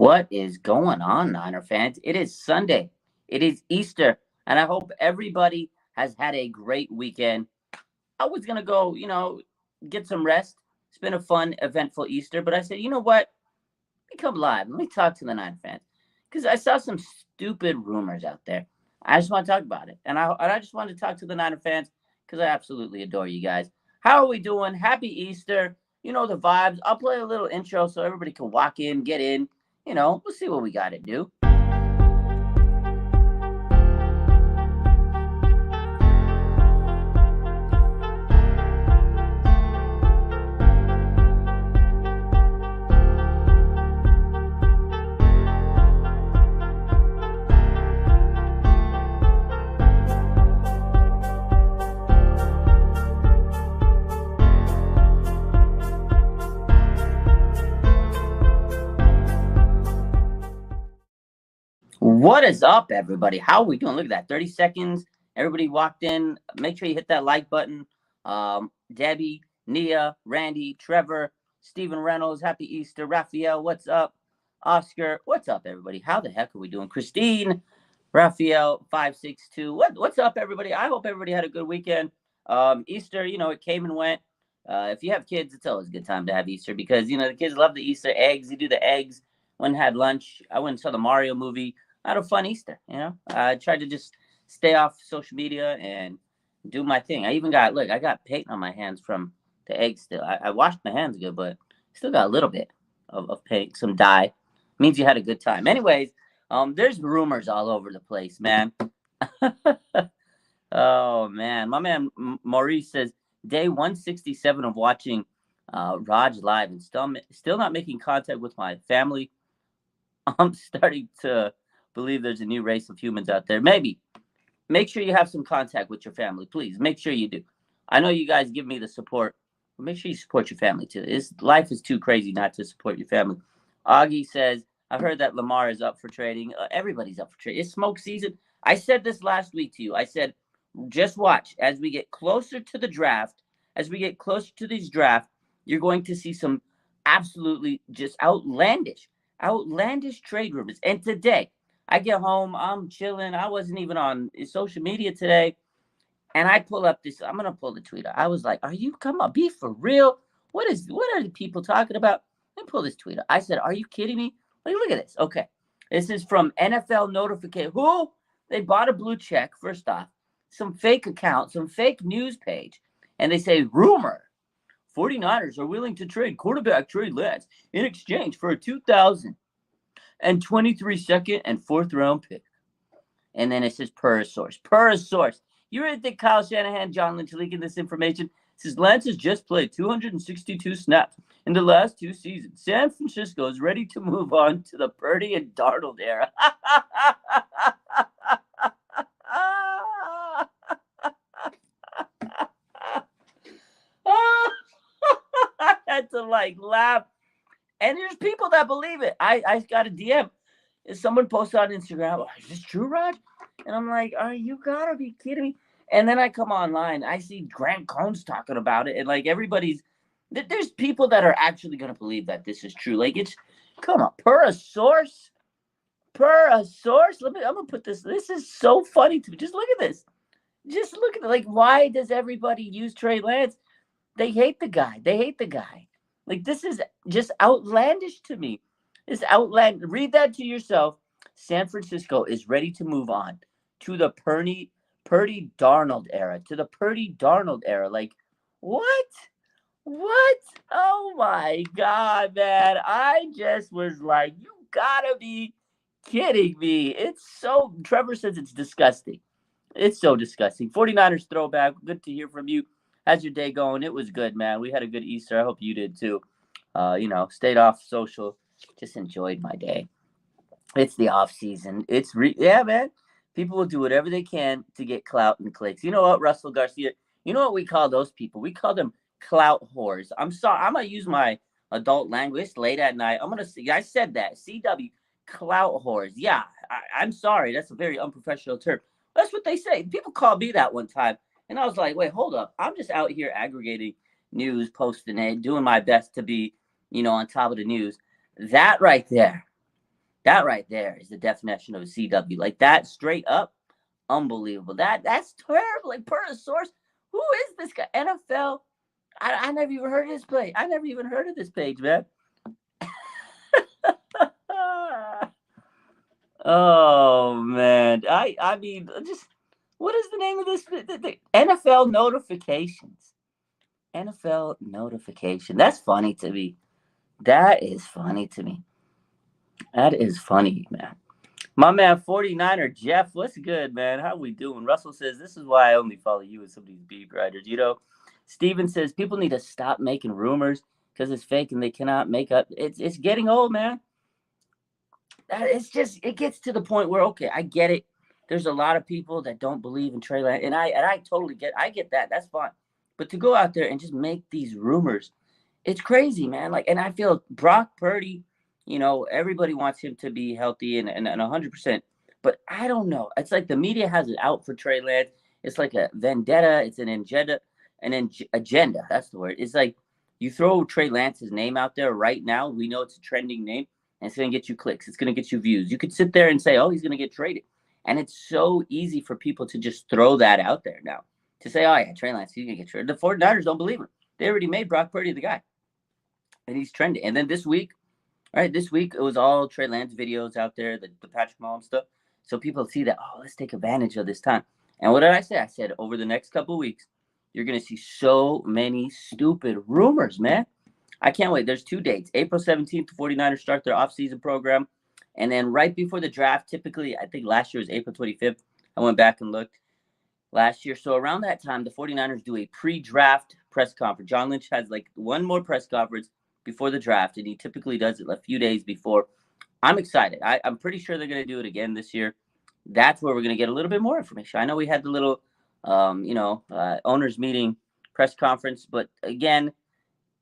What is going on, Niner fans? It is Sunday. It is Easter, and I hope everybody has had a great weekend. I was going to go, get some rest. It's been a fun, eventful Easter, but I said, you know what? Let me come live. Let me talk to the Niner fans because I saw some stupid rumors out there. I just want to talk about it, and I just wanted to talk to the Niner fans because I absolutely adore you guys. How are we doing? Happy Easter. You know the vibes. I'll play a little intro so everybody can walk in, get in. We'll see what we got to do. What is up, everybody? How are we doing? Look at that. 30 seconds. Everybody walked in. Make sure you hit that like button. Debbie, Nia, Randy, Trevor, Stephen Reynolds, happy Easter. Raphael, what's up? Oscar, what's up, everybody? How the heck are we doing? Christine, Raphael, 562. What's up, everybody? I hope everybody had a good weekend. Easter, it came and went. If you have kids, it's always a good time to have Easter because, the kids love the Easter eggs. You do the eggs. Went and had lunch. I went and saw the Mario movie. I had a fun Easter, I tried to just stay off social media and do my thing. I got paint on my hands from the eggs still. I washed my hands good, but still got a little bit of paint, some dye. Means you had a good time. Anyways, there's rumors all over the place, man. Oh, man. My man Maurice says, day 167 of watching Raj live and still not making contact with my family. I'm starting to believe there's a new race of humans out there. Maybe. Make sure you have some contact with your family, please. Make sure you do. I know you guys give me the support, but make sure you support your family too. Life is too crazy not to support your family. Augie says, I've heard that Lamar is up for trading. Everybody's up for trading. It's smoke season. I said this last week to you. I said, just watch. As we get closer to the draft, as we get closer to these drafts, you're going to see some absolutely just outlandish trade rumors. And today, I get home, I'm chilling. I wasn't even on social media today. And I pull up this, I'm going to pull the tweet out. I was like, come on, be for real? What are the people talking about? Let me pull this tweet out. I said, are you kidding me? Look at this. Okay. This is from NFL Notification. Who? They bought a blue check, first off. Some fake account, some fake news page. And they say, rumor. 49ers are willing to trade quarterback Trey Lance in exchange for a 2023 second and fourth round pick. And then it says per a source. You really think Kyle Shanahan, John Lynch leaking this information? It says Lance has just played 262 snaps in the last 2 seasons. San Francisco is ready to move on to the Purdy and Darnold era. I had to laugh. And there's people that believe it. I got a DM. Someone posted on Instagram, is this true, Raj? And I'm like, you gotta be kidding me. And then I come online. I see Grant Cohn's talking about it. And there's people that are actually going to believe that this is true. Come on, per a source. I'm going to put this. This is so funny to me. Just look at this. Just look at it. Why does everybody use Trey Lance? They hate the guy. This is just outlandish to me. It's outlandish. Read that to yourself. San Francisco is ready to move on to the Purdy Darnold era. What? Oh my God, man. I just was like, you gotta be kidding me. Trevor says it's disgusting. It's so disgusting. 49ers throwback. Good to hear from you. How's your day going? It was good, man. We had a good Easter. I hope you did too. Stayed off social. Just enjoyed my day. It's the off season. Man. People will do whatever they can to get clout and clicks. You know what, Russell Garcia? You know what we call those people? We call them clout whores. I'm sorry. I'm going to use my adult language late at night. I said that. CW, clout whores. Yeah, I'm sorry. That's a very unprofessional term. That's what they say. People called me that one time. And I was like, wait, hold up. I'm just out here aggregating news, posting it, doing my best to be, on top of the news. That right there That right there is the definition of a CW. Like that straight up, unbelievable. That's terrible. Like per a source, who is this guy? NFL. I never even heard of this play. I never even heard of this page, man. Oh man, I mean, just what is the name of this? The NFL notifications. NFL notification. That's funny to me. That is funny to me. That is funny, man. My man 49er Jeff, what's good, man? How we doing? Russell says, this is why I only follow you and some of these beat writers. You know, Steven says, people need to stop making rumors because it's fake and they cannot make up. It's getting old, man. It's just, it gets to the point where, okay, I get it. There's a lot of people that don't believe in Trey Lance, and I totally get that. That's fine. But to go out there and just make these rumors, it's crazy, man. Like, and I feel Brock Purdy, you know, everybody wants him to be healthy and 100%. But I don't know. It's like the media has it out for Trey Lance. It's like a vendetta. It's an agenda. That's the word. It's like you throw Trey Lance's name out there right now. We know it's a trending name, and it's going to get you clicks. It's going to get you views. You could sit there and say, oh, he's going to get traded. And it's so easy for people to just throw that out there now. To say, oh, yeah, Trey Lance, he's going to get traded. The 49ers don't believe him. They already made Brock Purdy the guy. And he's trending. And then this week, this week it was all Trey Lance videos out there, the Patrick Mahomes stuff. So people see that, oh, let's take advantage of this time. And what did I say? I said over the next couple of weeks, you're going to see so many stupid rumors, man. I can't wait. There's 2 dates. April 17th, the 49ers start their offseason program. And then right before the draft, typically, I think last year was April 25th. I went back and looked last year. So around that time, the 49ers do a pre-draft press conference. John Lynch has like one more press conference before the draft, and he typically does it a few days before. I'm excited. I'm pretty sure they're going to do it again this year. That's where we're going to get a little bit more information. I know we had the little, owners meeting press conference, but again,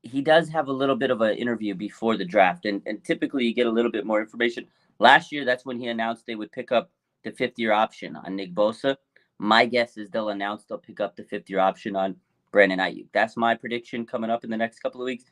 he does have a little bit of an interview before the draft, and typically you get a little bit more information. Last year, that's when he announced they would pick up the 5th-year option on Nick Bosa. My guess is they'll announce they'll pick up the 5th-year option on Brandon Ayuk. That's my prediction coming up in the next couple of weeks.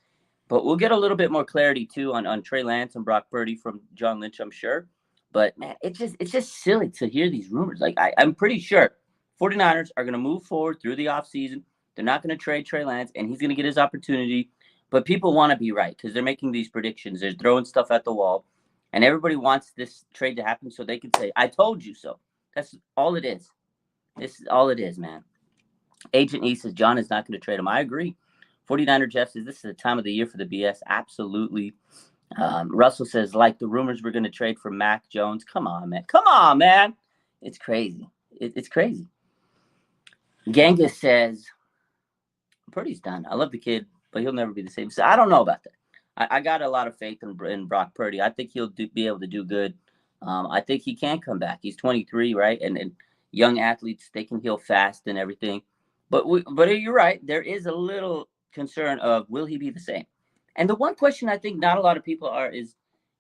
But we'll get a little bit more clarity, too, on Trey Lance and Brock Purdy from John Lynch, I'm sure. But, man, it's just silly to hear these rumors. Like, I'm pretty sure 49ers are going to move forward through the offseason. They're not going to trade Trey Lance, and he's going to get his opportunity. But people want to be right because they're making these predictions. They're throwing stuff at the wall. And everybody wants this trade to happen so they can say, I told you so. That's all it is. This is all it is, man. Agent E says John is not going to trade him. I agree. 49er Jeff says this is the time of the year for the BS. Absolutely. Russell says, like the rumors we're going to trade for Mac Jones. Come on, man. Come on, man. It's crazy. It's crazy. Genghis says, Purdy's done. I love the kid, but he'll never be the same. So I don't know about that. I got a lot of faith in Brock Purdy. I think he'll be able to do good. I think he can come back. He's 23, right? And young athletes, they can heal fast and everything. But you're right. There is a little concern of, will he be the same? And the one question I think not a lot of people is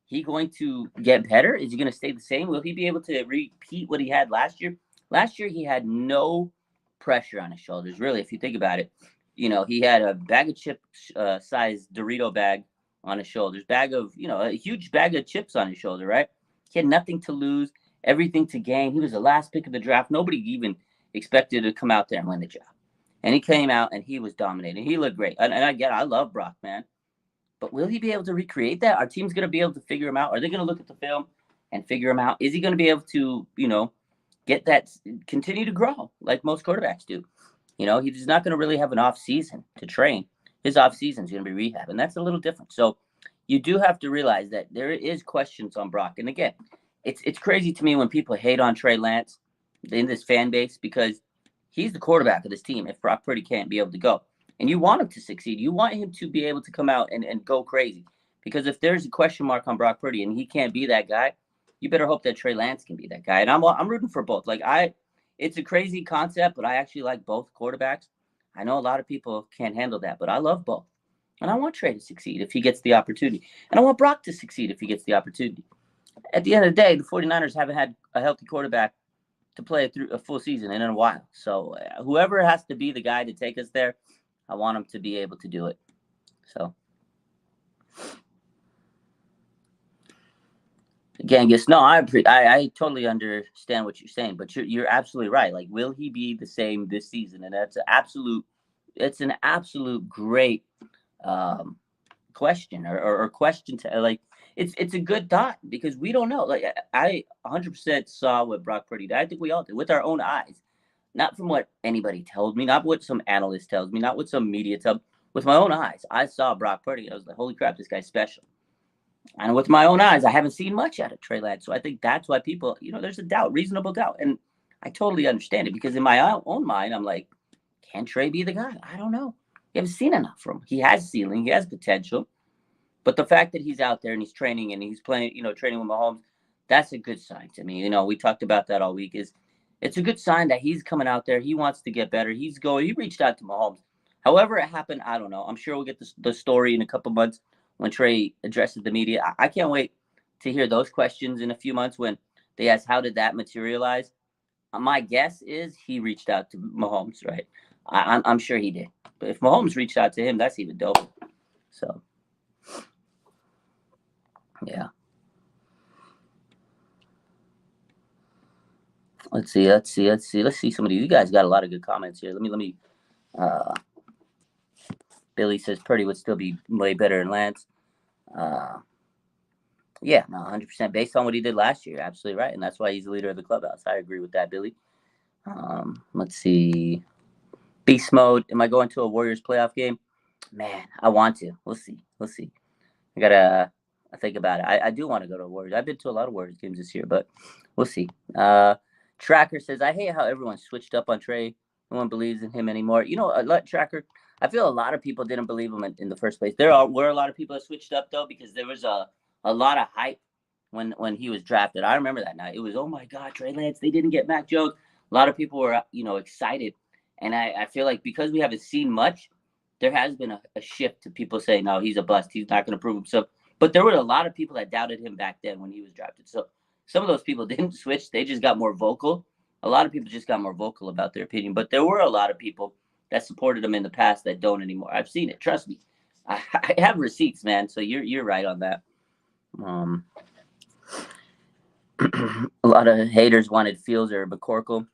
he going to get better? Is he going to stay the same? Will he be able to repeat what he had last year? Last year, he had no pressure on his shoulders, really, if you think about it. You know, he had a bag of chip size Dorito bag on his shoulders, a huge bag of chips on his shoulder, right? He had nothing to lose, everything to gain. He was the last pick of the draft. Nobody even expected to come out there and win the job. And he came out and he was dominating. He looked great. And I love Brock, man. But will he be able to recreate that? Our team's going to be able to figure him out. Are they going to look at the film and figure him out? Is he going to be able to, get that, continue to grow like most quarterbacks do? He's not going to really have an off season to train. His off season is going to be rehab, and that's a little different. So you do have to realize that there is questions on Brock. And again, it's crazy to me when people hate on Trey Lance in this fan base because he's the quarterback of this team if Brock Purdy can't be able to go. And you want him to succeed. You want him to be able to come out and go crazy. Because if there's a question mark on Brock Purdy and he can't be that guy, you better hope that Trey Lance can be that guy. And I'm rooting for both. It's a crazy concept, but I actually like both quarterbacks. I know a lot of people can't handle that, but I love both. And I want Trey to succeed if he gets the opportunity. And I want Brock to succeed if he gets the opportunity. At the end of the day, the 49ers haven't had a healthy quarterback to play through a full season in a while. So whoever has to be the guy to take us there, I want him to be able to do it. So Genghis, no, I totally understand what you're saying, but you're absolutely right. Like, will he be the same this season? And it's an absolute great um, question or question to like. It's a good thought because we don't know. Like, I 100% saw what Brock Purdy did. I think we all did with our own eyes, not from what anybody tells me, not what some analyst tells me, not what some media tells me. With my own eyes, I saw Brock Purdy. I was like, holy crap, this guy's special. And with my own eyes, I haven't seen much out of Trey Lance. So I think that's why people, there's a doubt, reasonable doubt. And I totally understand it because in my own mind, I'm like, can Trey be the guy? I don't know. You haven't seen enough from him. He has ceiling, he has potential. But the fact that he's out there and he's training and he's playing, training with Mahomes, that's a good sign to me. We talked about that all week. It's a good sign that he's coming out there. He wants to get better. He reached out to Mahomes. However it happened, I don't know. I'm sure we'll get the story in a couple months when Trey addresses the media. I can't wait to hear those questions in a few months when they ask, how did that materialize? My guess is he reached out to Mahomes, right? I'm sure he did. But if Mahomes reached out to him, that's even dope. So, yeah. Let's see some of these. You guys got a lot of good comments here. Let me. Uh, Billy says Purdy would still be way better than Lance. Uh, yeah, no, 100% based on what he did last year. Absolutely right, and that's why he's the leader of the clubhouse. I agree with that, Billy. Let's see. Beast mode. Am I going to a Warriors playoff game? Man, I want to. We'll see. I gotta think about it. I do want to go to Warriors. I've been to a lot of Warriors games this year, but we'll see. Tracker says, I hate how everyone switched up on Trey. No one believes in him anymore. Tracker, I feel a lot of people didn't believe him in the first place. Were a lot of people that switched up, though, because there was a lot of hype when he was drafted. I remember that night. It was, oh, my God, Trey Lance, they didn't get Mac Jones. A lot of people were, excited. And I feel like because we haven't seen much, there has been a shift to people saying, no, he's a bust. He's not going to prove himself. But there were a lot of people that doubted him back then when he was drafted. So some of those people didn't switch. They just got more vocal. A lot of people just got more vocal about their opinion. But there were a lot of people that supported him in the past that don't anymore. I've seen it. Trust me. I have receipts, man. So you're right on that. A lot of haters wanted Fields or McCorkle.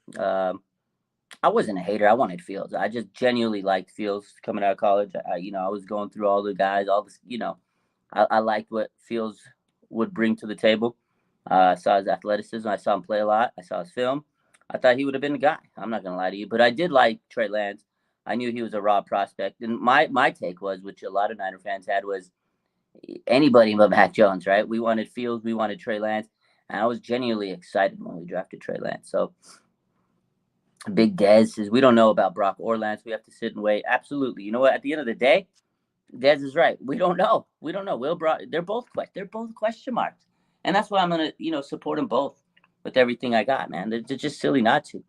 I wasn't a hater. I wanted Fields. I just genuinely liked Fields coming out of college. I was going through all the guys, all this, I liked what Fields would bring to the table. I saw his athleticism. I saw him play a lot. I saw his film. I thought he would have been the guy. I'm not going to lie to you. But I did like Trey Lance. I knew he was a raw prospect. And my take was, which a lot of Niner fans had, was anybody but Mac Jones, right? We wanted Fields. We wanted Trey Lance. And I was genuinely excited when we drafted Trey Lance. So Big Dez says, we don't know about Brock or Lance. We have to sit and wait. Absolutely. You know what? At the end of the day, Dez is right. We don't know. Will Brock, they're both question marks. And that's why I'm going to, support them both with everything I got, man. They're just silly not to.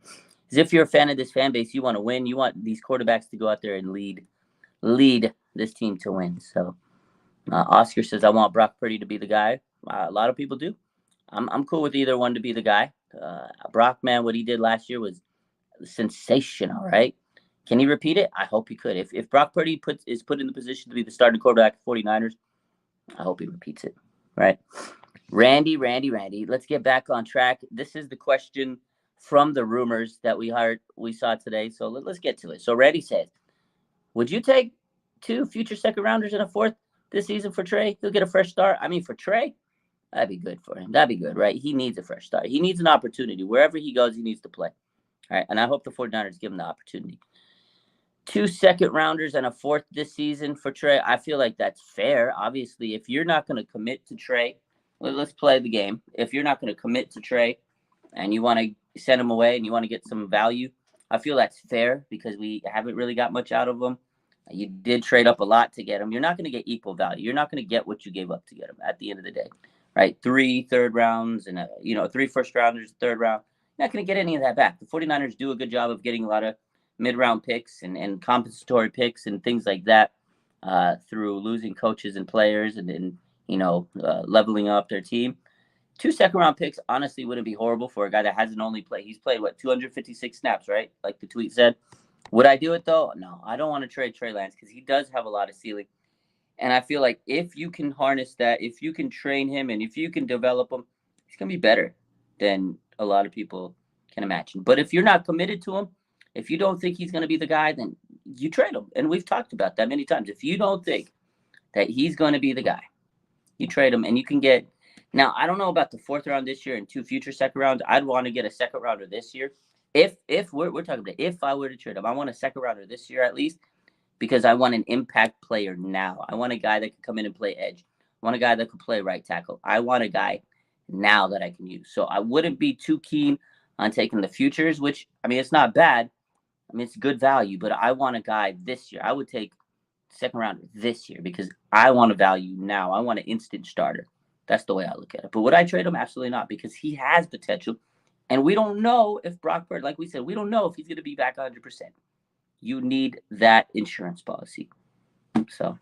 As if you're a fan of this fan base, you want to win. You want these quarterbacks to go out there and lead this team to win. So Oscar says, I want Brock Purdy to be the guy. A lot of people do. I'm cool with either one to be the guy. Brock, man, what he did last year was sensational, right? Can he repeat it? I hope he could. If Brock Purdy is put in the position to be the starting quarterback for 49ers, I hope he repeats it, right? Randy. Let's get back on track. This is the question from the rumors that we saw today. So let's get to it. So Randy says, would you take 2 future second rounders and a 4th this season for Trey? He'll get a fresh start. I mean, for Trey, that'd be good for him. That'd be good, right? He needs a fresh start. He needs an opportunity. Wherever he goes, he needs to play. All right, and I hope the 49ers give him the opportunity. 2 second rounders and a 4th this season for Trey. I feel like that's fair. Obviously, if you're not going to commit to Trey, let's play the game. If you're not going to commit to Trey and you want to send him away and you want to get some value, I feel that's fair because we haven't really got much out of him. You did trade up a lot to get him. You're not going to get equal value. You're not going to get what you gave up to get him at the end of the day, right? 3 third rounds and 3 first rounders, 3rd round. You're not going to get any of that back. The 49ers do a good job of getting a lot of mid-round picks and compensatory picks and things like that through losing coaches and players and leveling up their team. 2 second-round picks honestly wouldn't be horrible for a guy that hasn't only played. He's played, 256 snaps, right? Like the tweet said. Would I do it, though? No, I don't want to trade Trey Lance because he does have a lot of ceiling. And I feel like if you can harness that, if you can train him, and if you can develop him, He's going to be better than a lot of people can imagine. But if you're not committed to him, if you don't think he's going to be the guy, then you trade him. And we've talked about that many times. If you don't think that he's going to be the guy, you trade him, and you can get. Now, I don't know about the 4th round this year and 2 future second rounds. I'd want to get a second rounder this year. If we're talking about if I were to trade him, I want a second rounder this year at least, because I want an impact player now. I want a guy that can come in and play edge. I want a guy that can play right tackle. I want a guy now that I can use. So I wouldn't be too keen on taking the futures, which, I mean, it's not bad. I mean, it's good value, but I want a guy this year. I would take second rounder this year because I want a value now. I want an instant starter. That's the way I look at it. But would I trade him? Absolutely not, because he has potential. And we don't know if Brock Purdy, like we said, we don't know if he's going to be back 100%. You need that insurance policy. So,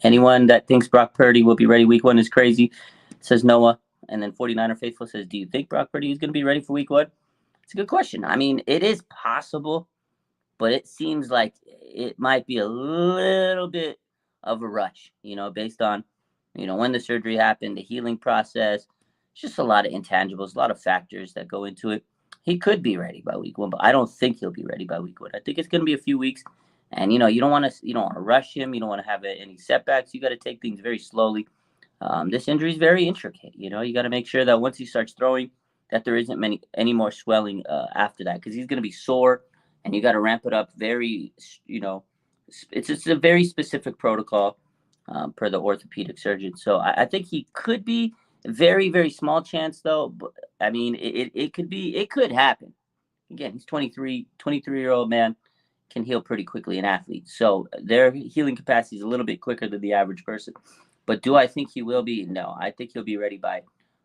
anyone that thinks Brock Purdy will be ready week 1 is crazy, says Noah. And then 49er Faithful says, do you think Brock Purdy is going to be ready for week 1? It's a good question. I mean, it is possible, but it seems like it might be a little bit of a rush, based on, when the surgery happened, the healing process. It's just a lot of intangibles, a lot of factors that go into it. He could be ready by week 1, but I don't think he'll be ready by week 1. I think it's going to be a few weeks, and you don't want to rush him. You don't want to have any setbacks. You got to take things very slowly. This injury is very intricate. You got to make sure that once he starts throwing, that there isn't any more swelling after that, because he's going to be sore, and you got to ramp it up very. It's a very specific protocol per the orthopedic surgeon. So I think he could be. Very, very small chance, though. But, I mean, it could happen. Again, he's 23-year-old man, can heal pretty quickly, an athlete. So their healing capacity is a little bit quicker than the average person. But do I think he will be? No, I think he'll be ready by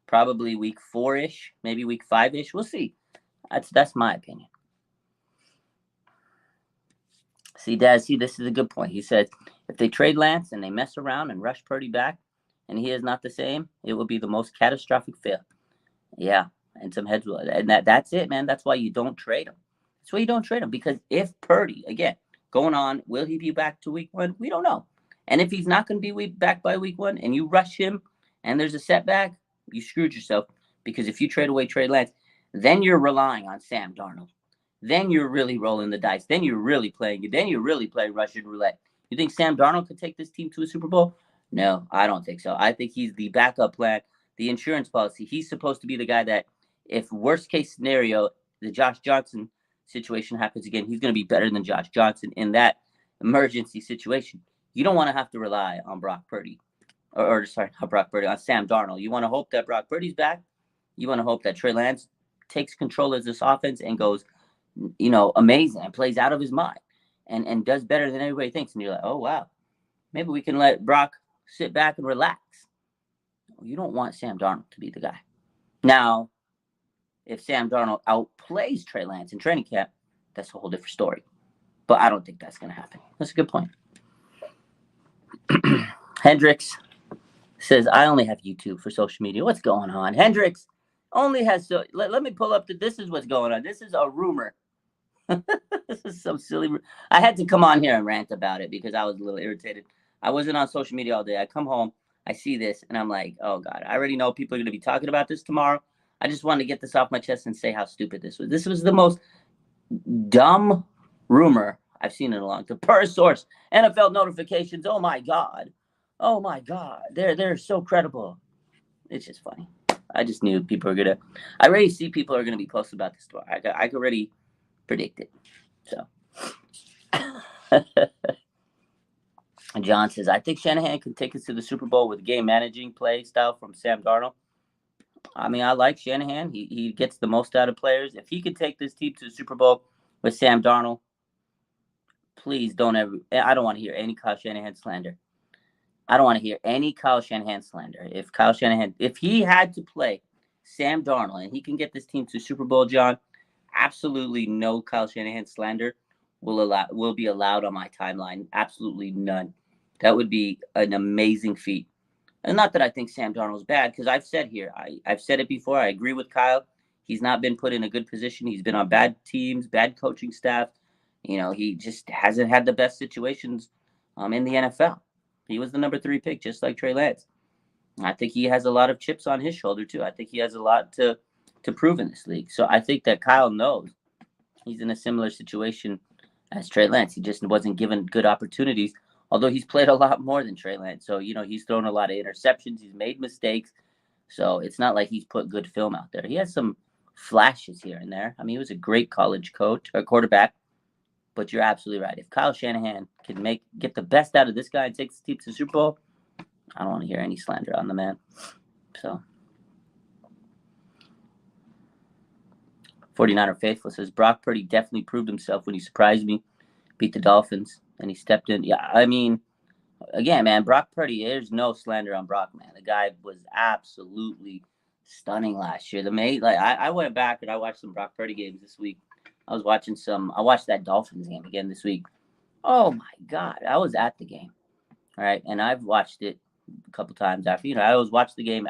probably week 4-ish, maybe week 5-ish. We'll see. That's my opinion. This is a good point. He says, if they trade Lance and they mess around and rush Purdy back, and he is not the same, it will be the most catastrophic fail. Yeah, and some heads will. And that's it, man. That's why you don't trade him. That's why you don't trade him, because if Purdy, again, going on, will he be back to week 1? We don't know. And if he's not going to be back by week 1 and you rush him and there's a setback, you screwed yourself, because if you trade away Trey Lance, then you're relying on Sam Darnold. Then you're really rolling the dice. Then you're really playing Russian roulette. You think Sam Darnold could take this team to a Super Bowl? No, I don't think so. I think he's the backup plan, the insurance policy. He's supposed to be the guy that, if worst case scenario, the Josh Johnson situation happens again, he's going to be better than Josh Johnson in that emergency situation. You don't want to have to rely on Brock Purdy, on Sam Darnold. You want to hope that Brock Purdy's back. You want to hope that Trey Lance takes control of this offense and goes, amazing, and plays out of his mind and does better than everybody thinks. And you're like, oh, wow, maybe we can let Brock sit back and relax. You don't want Sam Darnold to be the guy. Now, if Sam Darnold outplays Trey Lance in training camp, that's a whole different story. But I don't think that's going to happen. That's a good point. Hendricks says, I only have YouTube for social media. What's going on? Hendricks only has... Let me pull up this is what's going on. This is a rumor. This is some silly... I had to come on here and rant about it because I was a little irritated. I wasn't on social media all day. I come home, I see this, and I'm like, oh, God, I already know people are going to be talking about this tomorrow. I just wanted to get this off my chest and say how stupid this was. This was the most dumb rumor I've seen in a long time. Per source, NFL notifications. Oh, my God. Oh, my God. They're so credible. It's just funny. I just knew people are going to... I already see people are going to be posting about this tomorrow. I could already predict it. So... John says, I think Shanahan can take us to the Super Bowl with game managing play style from Sam Darnold. I mean, I like Shanahan. He gets the most out of players. If he could take this team to the Super Bowl with Sam Darnold, please don't ever... I don't want to hear any Kyle Shanahan slander. I don't want to hear any Kyle Shanahan slander. If he had to play Sam Darnold and he can get this team to Super Bowl, John, absolutely no Kyle Shanahan slander will be allowed on my timeline. Absolutely none. That would be an amazing feat. And not that I think Sam Darnold's bad, because I've said here, I've said it before, I agree with Kyle. He's not been put in a good position. He's been on bad teams, bad coaching staff. He just hasn't had the best situations in the NFL. He was the number 3 pick, just like Trey Lance. I think he has a lot of chips on his shoulder too. I think he has a lot to prove in this league. So I think that Kyle knows he's in a similar situation as Trey Lance. He just wasn't given good opportunities, although he's played a lot more than Trey Lance. So, he's thrown a lot of interceptions. He's made mistakes. So it's not like he's put good film out there. He has some flashes here and there. I mean, he was a great college coach or quarterback. But you're absolutely right. If Kyle Shanahan can get the best out of this guy and take the team to the Super Bowl, I don't want to hear any slander on the man. So 49er Faithful says, Brock Purdy definitely proved himself when he surprised me, beat the Dolphins, and he stepped in. Yeah, I mean, again, man, Brock Purdy, there's no slander on Brock, man. The guy was absolutely stunning last year. I went back and I watched some Brock Purdy games this week. I watched that Dolphins game again this week. Oh my God. I was at the game. All right. And I've watched it a couple times after, I always watch the game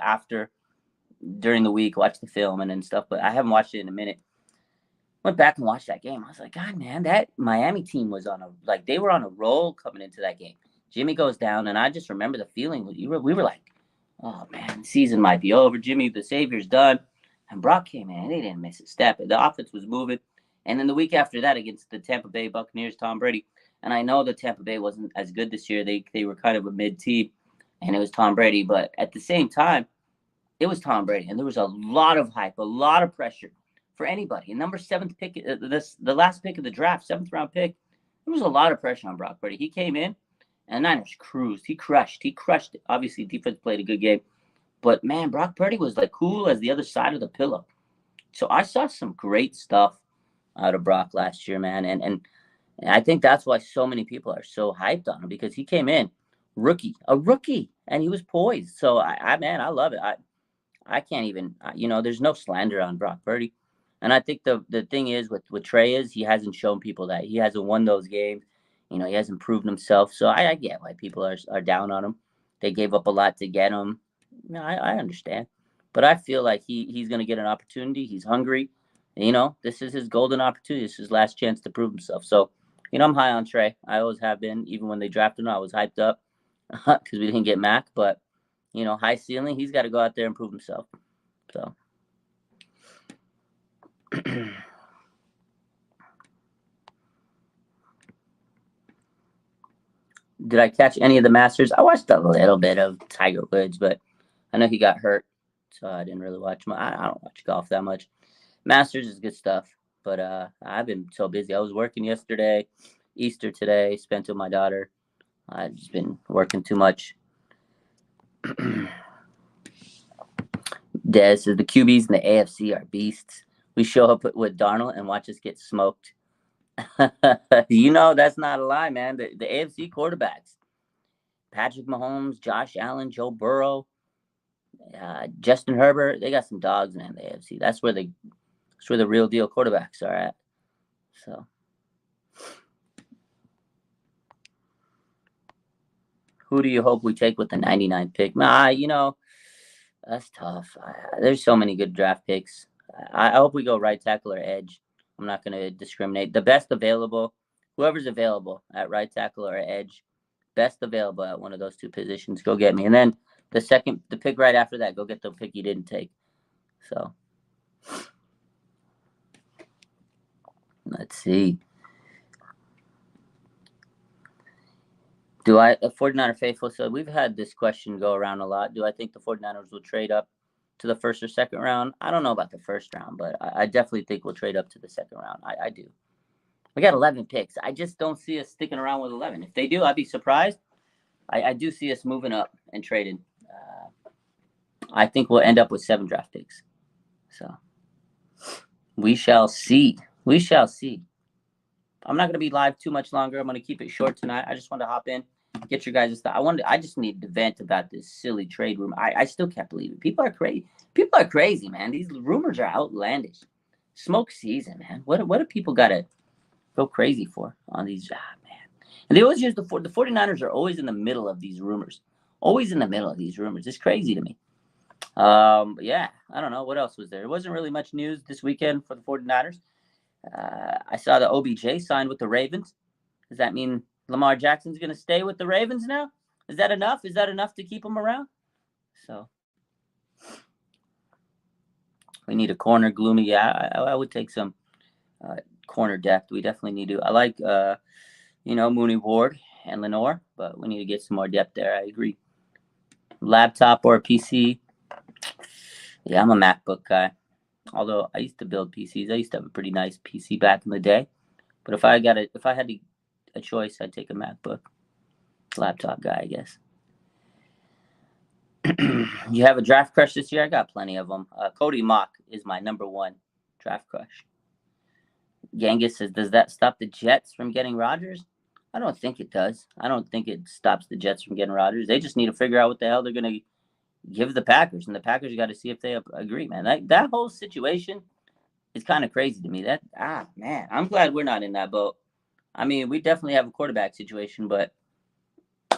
during the week, watch the film and stuff, but I haven't watched it in a minute. Went back and watched that game. I was like, God, man, that Miami team was they were on a roll coming into that game. Jimmy goes down, and I just remember the feeling. We were like, oh, man, the season might be over. Jimmy, the savior's done. And Brock came in, and they didn't miss a step. The offense was moving. And then the week after that against the Tampa Bay Buccaneers, Tom Brady. And I know that Tampa Bay wasn't as good this year. They were kind of a mid-team, and it was Tom Brady. But at the same time, it was Tom Brady. And there was a lot of hype, a lot of pressure for anybody. And number 7th pick, the last pick of the draft, 7th-round pick, there was a lot of pressure on Brock Purdy. He came in, and Niners cruised. He crushed it. Obviously, defense played a good game. But, man, Brock Purdy was cool as the other side of the pillow. So I saw some great stuff out of Brock last year, man. And I think that's why so many people are so hyped on him, because he came in a rookie, and he was poised. So, I love it. I can't even, there's no slander on Brock Purdy. And I think the thing is with Trey is he hasn't shown people that. He hasn't won those games. He hasn't proven himself. So I get why people are down on him. They gave up a lot to get him. I understand. But I feel like he's going to get an opportunity. He's hungry. This is his golden opportunity. This is his last chance to prove himself. So, I'm high on Trey. I always have been. Even when they drafted him, I was hyped up because we didn't get Mac. But, high ceiling, he's got to go out there and prove himself. So. Did I catch any of the Masters? I watched a little bit of Tiger Woods, but I know he got hurt, so I didn't really watch him. I don't watch golf that much. Masters is good stuff, but I've been so busy. I was working yesterday, Easter today, spent with my daughter. I've just been working too much. Des says the QBs in the AFC are beasts. We show up with Darnold and watch us get smoked. That's not a lie, man. The AFC quarterbacks, Patrick Mahomes, Josh Allen, Joe Burrow, Justin Herbert, they got some dogs, man. The AFC. That's where the real deal quarterbacks are at. So, who do you hope we take with the 99th pick? That's tough. There's so many good draft picks. I hope we go right tackle or edge. I'm not going to discriminate. The best available, whoever's available at right tackle or edge, best available at one of those two positions, go get me. And then the pick right after that, go get the pick you didn't take. So, let's see. Do I, a 49er faithful, so we've had this question go around a lot. Do I think the 49ers will trade up to the first or second round? I don't know about the first round, but I definitely think we'll trade up to the second round. I do. We got 11 picks. I just don't see us sticking around with 11. If they do, I'd be surprised. I do see us moving up and trading. I think we'll end up with 7 draft picks. So we shall see. We shall see. I'm not going to be live too much longer. I'm going to keep it short tonight. I just want to hop in, get your guys' thought. I just need to vent about this silly trade rumor. I still can't believe it. People are crazy. People are crazy, man. These rumors are outlandish. Smoke season, man. What do people got to go crazy for on these? Man. And they always use the 49ers are always in the middle of these rumors. Always in the middle of these rumors. It's crazy to me. Yeah, I don't know. What else was there? There wasn't really much news this weekend for the 49ers. I saw the OBJ signed with the Ravens. Does that mean Lamar Jackson's going to stay with the Ravens now? Is that enough? Is that enough to keep him around? So we need a corner, Gloomy. Yeah, I would take some corner depth. We definitely need to. I like, Mooney Ward and Lenore, but we need to get some more depth there. I agree. Laptop or a PC? Yeah, I'm a MacBook guy. Although I used to build PCs. I used to have a pretty nice PC back in the day. But if I had a choice, I'd take a MacBook. Laptop guy, I guess. You have a draft crush this year? I got plenty of them. Cody Mock is my number one draft crush. Genghis says, does that stop the Jets from getting Rodgers? I don't think it does. I don't think it stops the Jets from getting Rodgers. They just need to figure out what the hell they're going to give the Packers, and the Packers got to see if they agree, man. That whole situation is kind of crazy to me. Man, I'm glad we're not in that boat. I mean, we definitely have a quarterback situation, but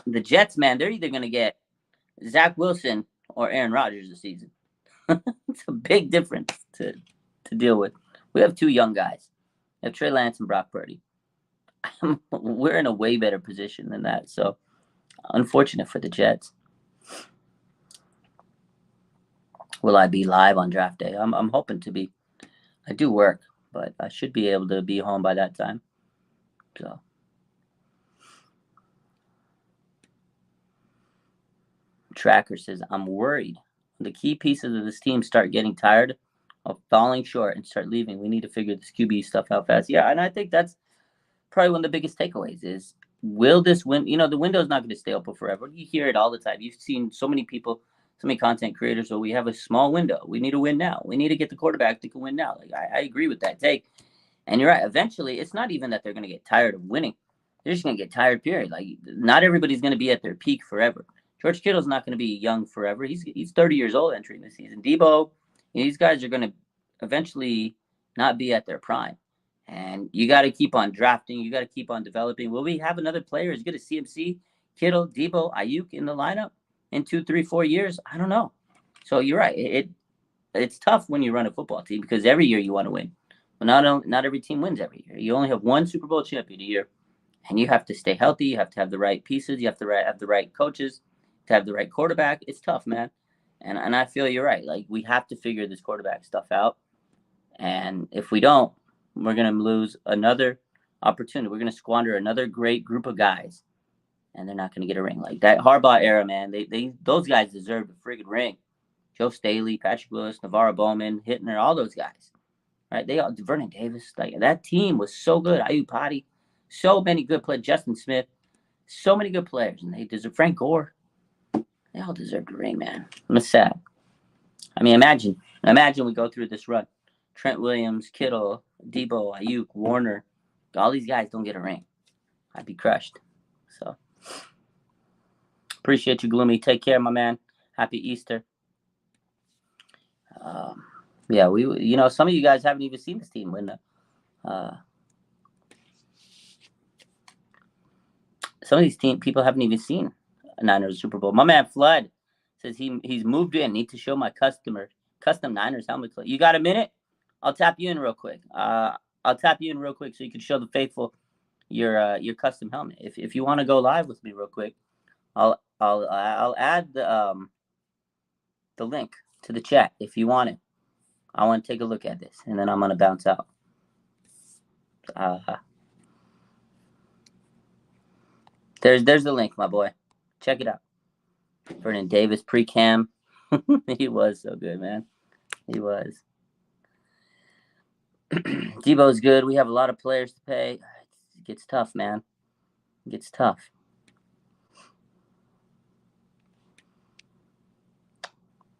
the Jets, man, they're either going to get Zach Wilson or Aaron Rodgers this season. It's a big difference to deal with. We have two young guys. We have Trey Lance and Brock Purdy. We're in a way better position than that. So, unfortunate for the Jets. Will I be live on draft day? I'm hoping to be. I do work, but I should be able to be home by that time. So. Tracker says, I'm worried. The key pieces of this team start getting tired of falling short and start leaving. We need to figure this QB stuff out fast. Yeah, and I think that's probably one of the biggest takeaways is, will this win? The window's not going to stay open forever. You hear it all the time. You've seen so many people, so many content creators, we have a small window. We need to win now. We need to get the quarterback that can win now. Like I agree with that take. And you're right. Eventually, it's not even that they're going to get tired of winning. They're just going to get tired, period. Like, not everybody's going to be at their peak forever. George Kittle's not going to be young forever. He's 30 years old entering the season. Debo, these guys are going to eventually not be at their prime. And you got to keep on drafting. You got to keep on developing. Will we have another player as good as CMC, Kittle, Debo, Ayuk in the lineup in 2, 3, 4 years? I don't know. So you're right. It's tough when you run a football team because every year you want to win. But not every team wins every year. You only have one Super Bowl champion a year. And you have to stay healthy. You have to have the right pieces. You have to have the right coaches to have the right quarterback. It's tough, man. And I feel you're right. Like, we have to figure this quarterback stuff out. And if we don't, we're going to lose another opportunity. We're going to squander another great group of guys. And they're not going to get a ring. Like that Harbaugh era, man, those guys deserve a friggin' ring. Joe Staley, Patrick Willis, Navarro Bowman, Hittner, all those guys. Right? Vernon Davis. Like, that team was so good. Ayuk Potty. So many good players. Justin Smith. So many good players. And they deserve Frank Gore. They all deserve a ring, man. I'm sad. I mean, imagine we go through this run. Trent Williams, Kittle, Debo, Ayuk, Warner. All these guys don't get a ring. I'd be crushed. So, appreciate you, Gloomy. Take care, my man. Happy Easter. Yeah, some of you guys haven't even seen this team win. Some of these people haven't even seen a Niners Super Bowl. My man Flood says he's moved in. Need to show my custom Niners helmet. You got a minute? I'll tap you in real quick. So you can show the faithful your custom helmet. If you want to go live with me real quick, I'll add the link to the chat if you want it. I want to take a look at this, and then I'm gonna bounce out. There's the link, my boy. Check it out. Vernon Davis pre-cam. He was so good, man. He was. Debo's good. We have a lot of players to pay. It gets tough, man. It gets tough.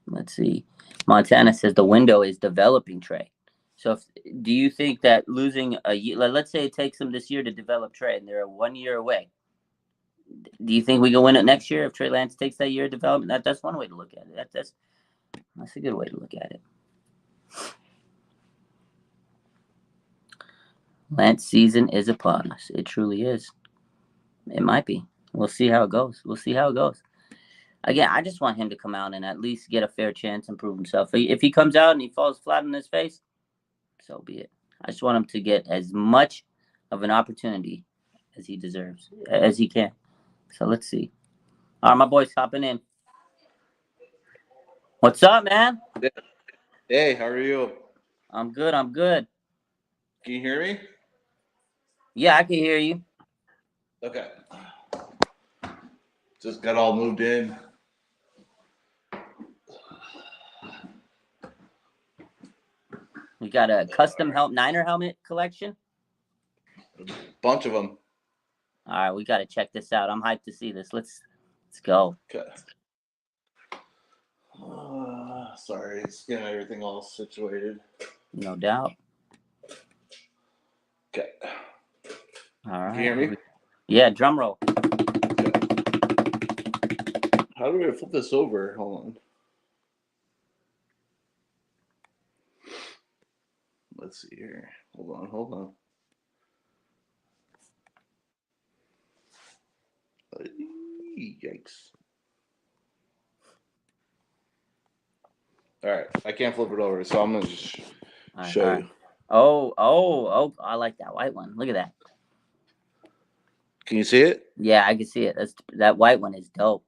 Let's see. Montana says the window is developing, Trey. So do you think that losing a year, let's say it takes them this year to develop Trey, and they're 1 year away, do you think we can win it next year if Trey Lance takes that year of development? That's one way to look at it. That's a good way to look at it. Lance season is upon us. It truly is. It might be. We'll see how it goes. Again, I just want him to come out and at least get a fair chance and prove himself. If he comes out and he falls flat on his face, so be it. I just want him to get as much of an opportunity as he deserves, as he can. So let's see. All right, my boy's hopping in. What's up, man? Hey, how are you? I'm good. I'm good. Can you hear me? Yeah, I can hear you. Okay. Just got all moved in. We got a custom Niner helmet collection. Bunch of them. All right, we got to check this out. I'm hyped to see this. Let's go. Okay. Sorry, it's getting everything all situated. No doubt. Okay. All right. Can you hear me? Yeah, drum roll. Okay. How do I flip this over? Hold on. Let's see here. Hold on. Yikes. All right, I can't flip it over, so I'm gonna just show you. Oh! I like that white one. Look at that. Can you see it? Yeah, I can see it. That white one is dope.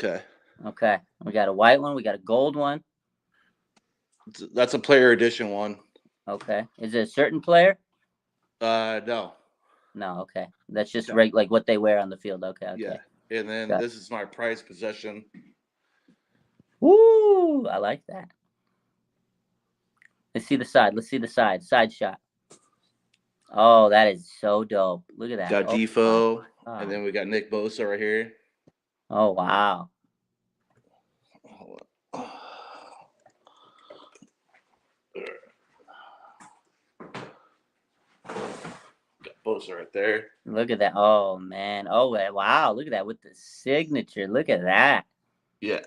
Okay. Okay, we got a white one. We got a gold one. That's a player edition one. Okay, is it a certain player? No. No. Okay, that's just like what they wear on the field. Okay. Yeah, and then this is my prized possession. Woo! I like that. Let's see the side. Let's see the side. Side shot. Oh, that is so dope. Look at that. Got Oh, Defo, wow. and then we got Nick Bosa right here. Oh, wow. Got Bosa right there. Look at that. Oh, man. Oh, wow. Look at that with the signature. Look at that. Yeah.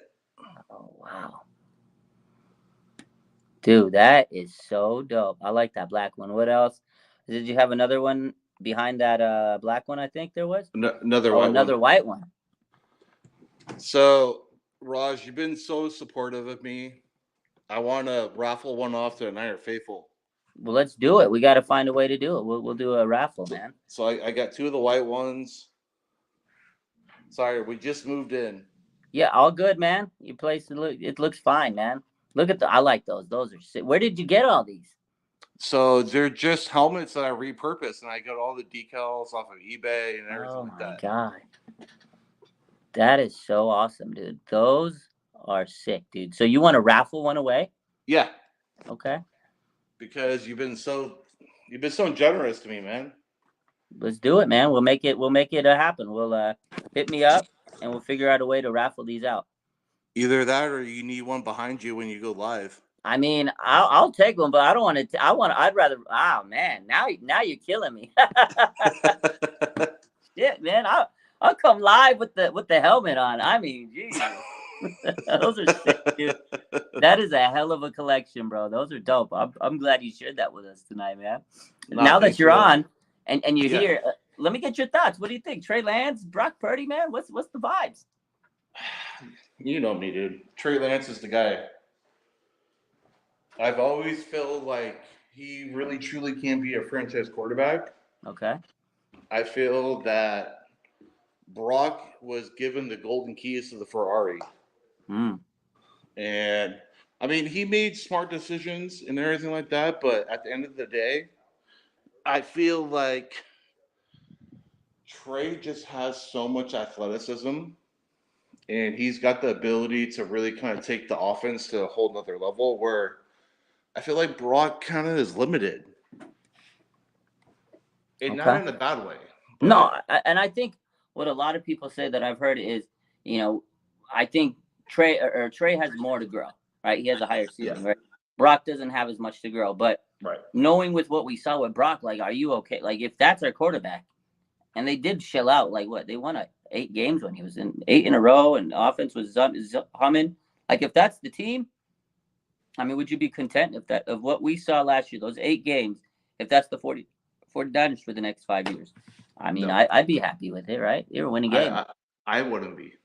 Oh, wow. Dude, that is so dope. I like that black one. What else? Did you have another one behind that black one? I think there was. Another white one. So, Raj, you've been so supportive of me. I want to raffle one off to a Niner faithful. Well, let's do it. We got to find a way to do it. We'll do a raffle, man. So I got two of the white ones. Sorry, we just moved in. Yeah, all good, man. Your place it looks fine, man. Look at I like those. Those are sick. Where did you get all these? So they're just helmets that I repurposed, and I got all the decals off of eBay and everything Oh like my that. god, that is so awesome, dude. Those are sick, dude. So you want to raffle one away? Yeah. Okay. Because you've been so generous to me, man. Let's do it, man. We'll make it happen. We'll hit me up and we'll figure out a way to raffle these out. Either that, or you need one behind you when you go live. I mean, I'll take one, but I don't want to. I'd rather. Oh man, now you're killing me. Shit, man. I'll come live with the helmet on. I mean, geez. Those are sick, dude. That is a hell of a collection, bro. Those are dope. I'm glad you shared that with us tonight, man. Now that you're on and you're here, let me get your thoughts. What do you think? Trey Lance, Brock Purdy, man? What's the vibes? You know me, dude. Trey Lance is the guy. I've always felt like he really truly can be a franchise quarterback. Okay. I feel that Brock was given the golden keys to the Ferrari. And I mean, he made smart decisions and everything like that, but at the end of the day, I feel like Trey just has so much athleticism and he's got the ability to really kind of take the offense to a whole nother level where I feel like Brock kind of is limited. And not in a bad way. No, and I think what a lot of people say that I've heard is, I think Trey has more to grow, right? He has a higher ceiling, right? Brock doesn't have as much to grow, but knowing with what we saw with Brock, like, are you okay? Like, if that's our quarterback, and they did shell out, like what they won 8 games when he was in 8 in a row, and offense was humming. Like, if that's the team, I mean, would you be content if that of what we saw last year, those 8 games, if that's the 49ers for the next 5 years? I mean, no. I'd be happy with it, right? They were winning games. I wouldn't be.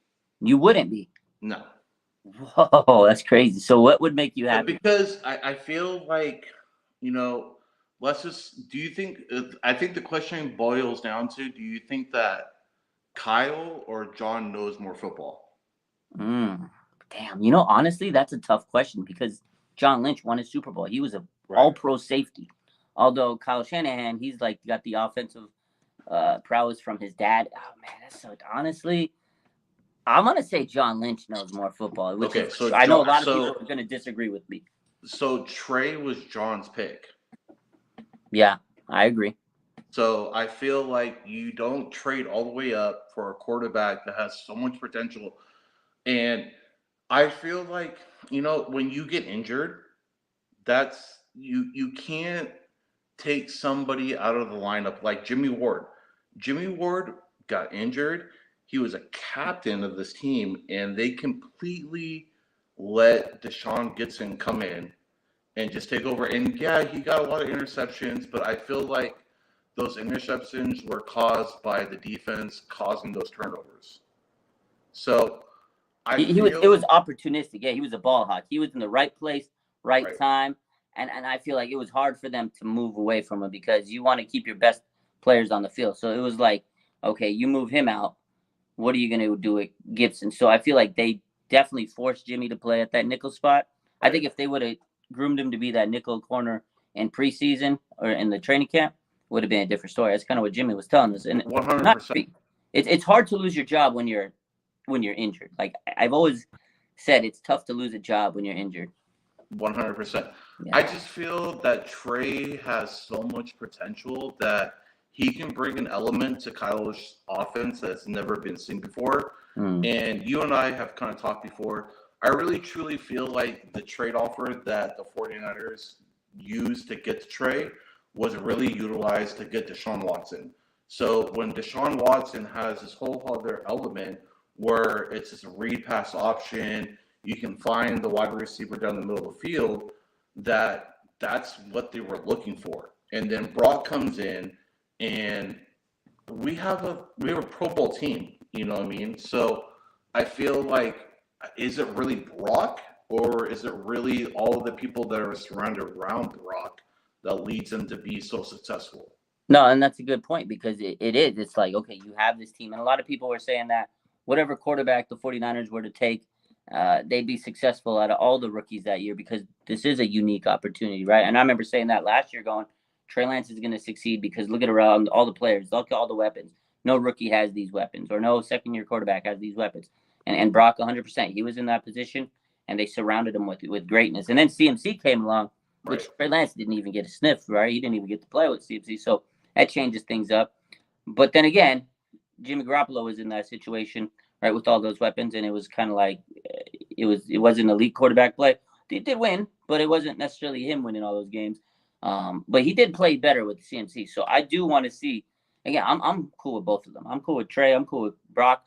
You wouldn't be? No. Whoa, that's crazy. So what would make you happy? Because I feel like, let's just, do you think, I think the question boils down to, do you think that Kyle or John knows more football? Mm, damn. You know, honestly, that's a tough question because John Lynch won a Super Bowl. He was a Right. all-pro safety. Although Kyle Shanahan, he's like got the offensive prowess from his dad. Oh man, that's so honestly, I'm gonna say John Lynch knows more football, which Okay, is so I know a John, lot of people are gonna disagree with me. so Trey was John's pick. Yeah, I agree. So I feel like you don't trade all the way up for a quarterback that has so much potential. And I feel like, when you get injured, that's you can't take somebody out of the lineup like Jimmy Ward. Jimmy Ward got injured. He was a captain of this team, and they completely let Deshaun Gibson come in and just take over. And yeah, he got a lot of interceptions, but I feel like those interceptions were caused by the defense causing those turnovers. So I He was it feel was opportunistic. Yeah, he was a ball hawk. He was in the right place, right right. time, and I feel like it was hard for them to move away from him because you want to keep your best players on the field. So it was like, okay, you move him out. What are you going to do with Gibson? So I feel like they definitely forced Jimmy to play at that nickel spot. I Right. think if they would have groomed him to be that nickel corner in preseason or in the training camp, would have been a different story. That's kind of what Jimmy was telling us. And One hundred not percent. it's hard to lose your job when you're injured. Like I've always said, it's tough to lose a job when you're injured. 100%. Yeah. I just feel that Trey has so much potential that he can bring an element to Kyle's offense that's never been seen before. Mm. And you and I have kind of talked before. I really truly feel like the trade offer that the 49ers used to get to Trey was really utilized to get Deshaun Watson. So when Deshaun Watson has this whole other element where it's this read pass option, you can find the wide receiver down the middle of the field, that's what they were looking for. And then Brock comes in, and we have a Pro Bowl team, you know what I mean? So I feel like, is it really Brock, or is it really all of the people that are surrounded around Brock that leads them to be so successful? No, and that's a good point because it is. It's like, okay, you have this team. And a lot of people were saying that whatever quarterback the 49ers were to take, they'd be successful out of all the rookies that year because this is a unique opportunity, right? And I remember saying that last year going, Trey Lance is going to succeed because look at around all the players, look at all the weapons. No rookie has these weapons or no second-year quarterback has these weapons. And Brock, 100%, he was in that position, and they surrounded him with greatness. And then CMC came along, Right. which Trey Lance didn't even get a sniff, right? He didn't even get to play with CMC. So that changes things up. But then again, Jimmy Garoppolo was in that situation, right, with all those weapons, and it was kind of like it wasn't elite quarterback play. He did win, but it wasn't necessarily him winning all those games. But he did play better with CMC. So I do want to see. Again, I'm cool with both of them. I'm cool with Trey. I'm cool with Brock.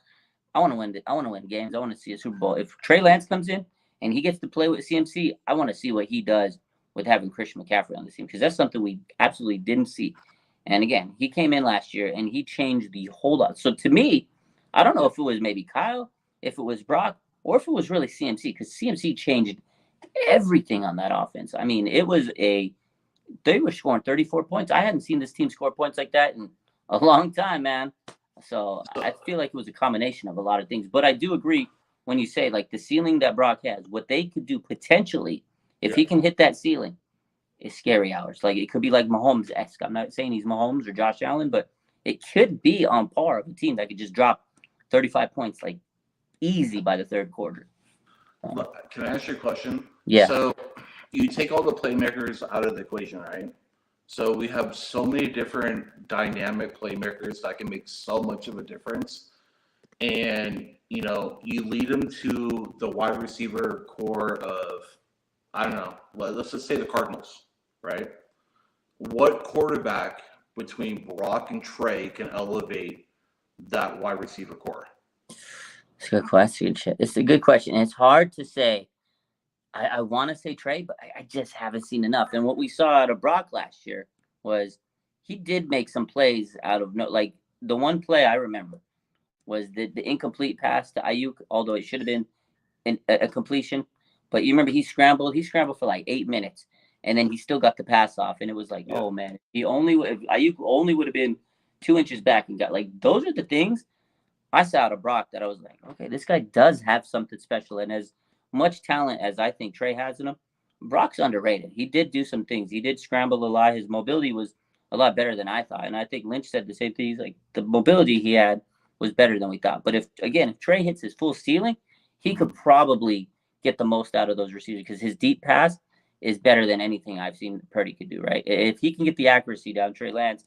I want to win. I want to win games. I want to see a Super Bowl. If Trey Lance comes in and he gets to play with CMC, I want to see what he does with having Christian McCaffrey on the team because that's something we absolutely didn't see. And again, he came in last year and he changed the whole lot. So to me, I don't know if it was maybe Kyle, if it was Brock, or if it was really CMC because CMC changed everything on that offense. I mean, they were scoring 34 points. I hadn't seen this team score points like that in a long time, man. So I feel like it was a combination of a lot of things. But I do agree when you say like the ceiling that Brock has, what they could do potentially if Yeah. he can hit that ceiling is scary hours. Like it could be like Mahomes-esque. I'm not saying he's Mahomes or Josh Allen, but it could be on par of a team that could just drop 35 points like easy by the third quarter. Can I ask you a question? Yeah. So you take all the playmakers out of the equation, right? So we have so many different dynamic playmakers that can make so much of a difference. And, you lead them to the wide receiver core of, I don't know, let's just say the Cardinals, right? What quarterback between Brock and Trey can elevate that wide receiver core? It's a good question. It's a good question. It's hard to say. I want to say Trey, but I just haven't seen enough. And what we saw out of Brock last year was he did make some plays out of no, like the one play I remember was the incomplete pass to Ayuk, although it should have been a completion. But you remember he scrambled for like 8 minutes, and then he still got the pass off, and it was like, Yeah. oh man, if Ayuk only would have been 2 inches back and got like those are the things. I saw out of Brock that I was like, okay, this guy does have something special. And as much talent as I think Trey has in him, Brock's underrated. He did do some things. He did scramble a lot. His mobility was a lot better than I thought. And I think Lynch said the same thing. He's like, the mobility he had was better than we thought. But if Trey hits his full ceiling, he could probably get the most out of those receivers because his deep pass is better than anything I've seen Purdy could do, right? If he can get the accuracy down, Trey Lance,